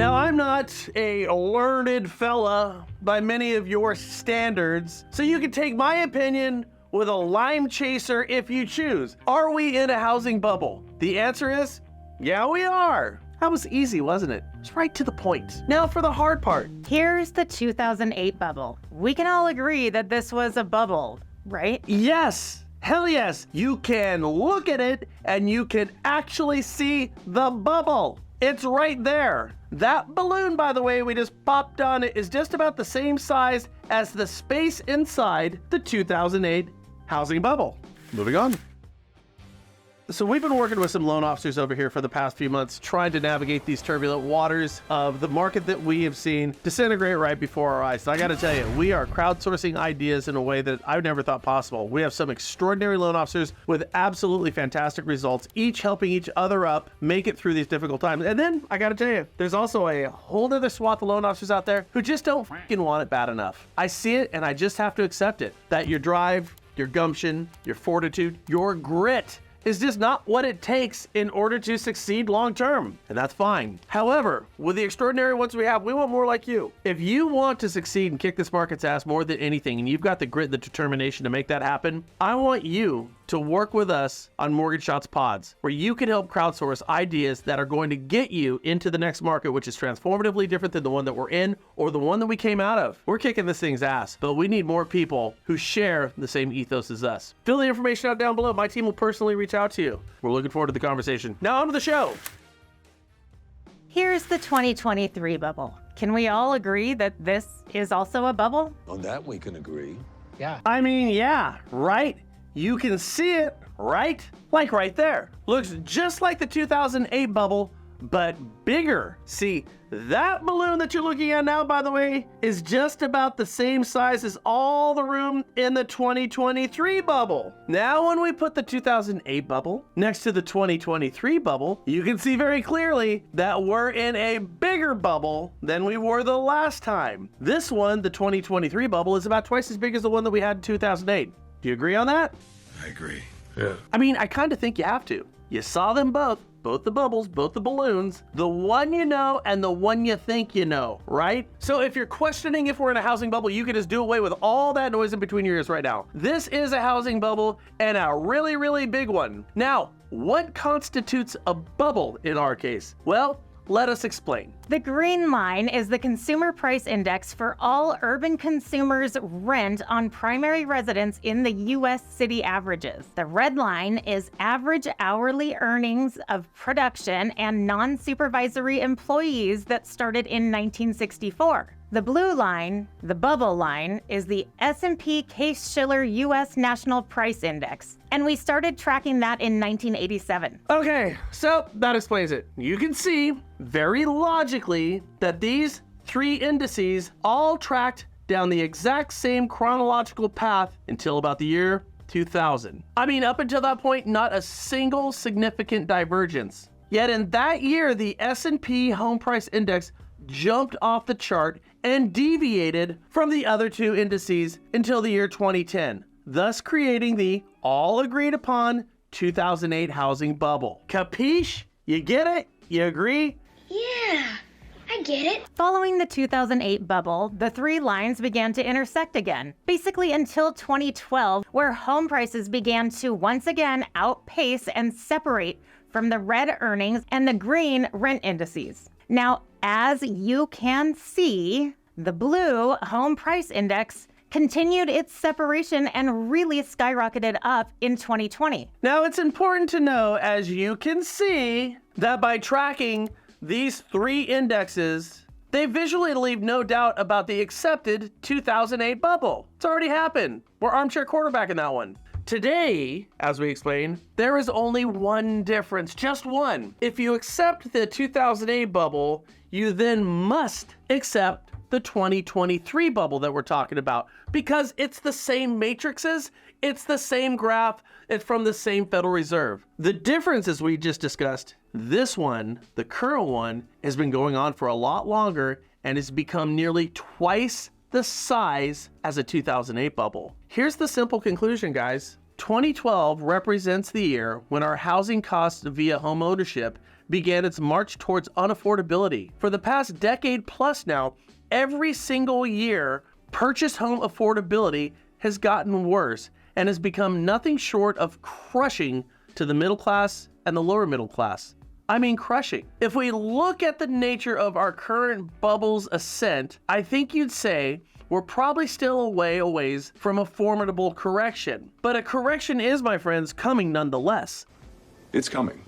Now, I'm not a learned fella by many of your standards, so you can take my opinion with a lime chaser if you choose. Are we in a housing bubble? The answer is, yeah, we are. That was easy, wasn't it? It's right to the point. Now for the hard part. Here's the 2008 bubble. We can all agree that this was a bubble, right? Yes, hell yes. You can look at it and you can actually see the bubble. It's right there. That balloon, by the way, we just popped on it is just about the same size as the space inside the 2008 housing bubble. Moving on. So we've been working with some loan officers over here for the past few months, trying to navigate these turbulent waters of the market that we have seen disintegrate right before our eyes. So I got to tell you, we are crowdsourcing ideas in a way that I never thought possible. We have some extraordinary loan officers with absolutely fantastic results, each helping each other up, make it through these difficult times. And then I got to tell you, there's also a whole other swath of loan officers out there who just don't fucking want it bad enough. I see it and I just have to accept it, that your drive, your gumption, your fortitude, your grit is just not what it takes in order to succeed long term, and that's fine. However, with the extraordinary ones we have, we want more like you. If you want to succeed and kick this market's ass more than anything, and you've got the grit and the determination to make that happen, I want you to work with us on Mortgage Shots Pods, where you can help crowdsource ideas that are going to get you into the next market, which is transformatively different than the one that we're in or the one that we came out of. We're kicking this thing's ass, but we need more people who share the same ethos as us. Fill the information out down below. My team will personally reach out to you. We're looking forward to the conversation. Now on to the show. Here's the 2023 bubble. Can we all agree that this is also a bubble? On that we can agree. I mean, yeah, right? You can see it, right? Like right there. Looks just like the 2008 bubble, but bigger. See, that balloon that you're looking at now, by the way, is just about the same size as all the room in the 2023 bubble. Now, when we put the 2008 bubble next to the 2023 bubble, you can see very clearly that we're in a bigger bubble than we were the last time. This one, the 2023 bubble, is about twice as big as the one that we had in 2008. Do you agree on that? I agree. Yeah. I mean, I kind of think you have to. You saw them both the bubbles, both the balloons, the one you know and the one you think you know, right? So if you're questioning if we're in a housing bubble, you can just do away with all that noise in between your ears right now. This is a housing bubble and a really, really big one. Now, what constitutes a bubble in our case? Well, let us explain. The green line is the consumer price index for all urban consumers' rent on primary residence in the U.S. city averages. The red line is average hourly earnings of production and non-supervisory employees that started in 1964. The blue line, the bubble line, is the S&P Case-Shiller U.S. National Price Index, and we started tracking that in 1987. Okay, so that explains it. You can see very logically that these three indices all tracked down the exact same chronological path until about the year 2000. I mean, up until that point, not a single significant divergence. Yet in that year, the S&P Home Price Index jumped off the chart and deviated from the other two indices until the year 2010, thus creating the all agreed upon 2008 housing bubble. Capiche? You get it? You agree? Yeah, I get it. Following the 2008 bubble, the three lines began to intersect again, basically until 2012, where home prices began to once again outpace and separate from the red earnings and the green rent indices. Now, as you can see, the blue home price index continued its separation and really skyrocketed up in 2020. Now, it's important to know, as you can see, that by tracking these three indexes, they visually leave no doubt about the accepted 2008 bubble. It's already happened. We're armchair quarterbacking that one. Today, as we explained, there is only one difference, just one. If you accept the 2008 bubble, you then must accept the 2023 bubble that we're talking about, because it's the same matrices, it's the same graph, it's from the same Federal Reserve. The difference, as we just discussed, this one, the current one, has been going on for a lot longer and has become nearly twice the size as a 2008 bubble. Here's the simple conclusion, guys. 2012 represents the year when our housing costs via home ownership began its march towards unaffordability. For the past decade plus now, every single year, purchase home affordability has gotten worse and has become nothing short of crushing to the middle class and the lower middle class. I mean crushing. If we look at the nature of our current bubble's ascent, I think you'd say we're probably still a ways from a formidable correction. But a correction is, my friends, coming nonetheless. It's coming.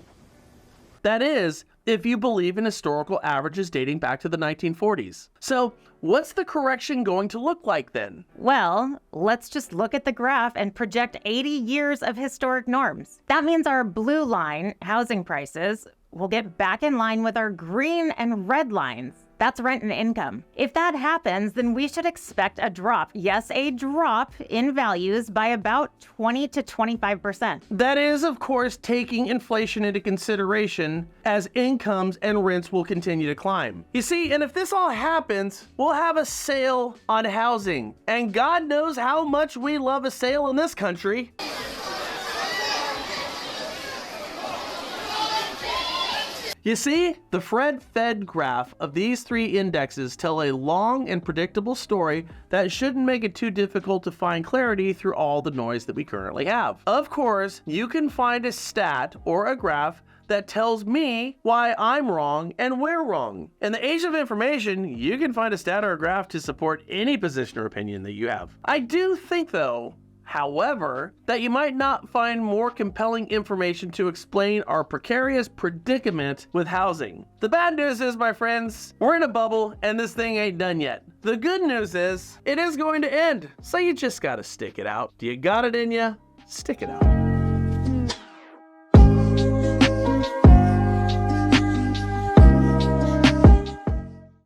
That is, if you believe in historical averages dating back to the 1940s. So, what's the correction going to look like then? Well, let's just look at the graph and project 80 years of historic norms. That means our blue line, housing prices, will get back in line with our green and red lines. That's rent and income. If that happens, then we should expect a drop. Yes, a drop in values by about 20 to 25%. That is, of course, taking inflation into consideration as incomes and rents will continue to climb. You see, and if this all happens, we'll have a sale on housing. And God knows how much we love a sale in this country. You see, the Fed graph of these three indexes tell a long and predictable story that shouldn't make it too difficult to find clarity through all the noise that we currently have. Of course, you can find a stat or a graph that tells me why I'm wrong and we're wrong. In the age of information, you can find a stat or a graph to support any position or opinion that you have. I do think, though, however, that you might not find more compelling information to explain our precarious predicament with housing. The bad news is, my friends, we're in a bubble and this thing ain't done yet. The good news is, it is going to end, so you just gotta stick it out. Do you got it in ya? Stick it out.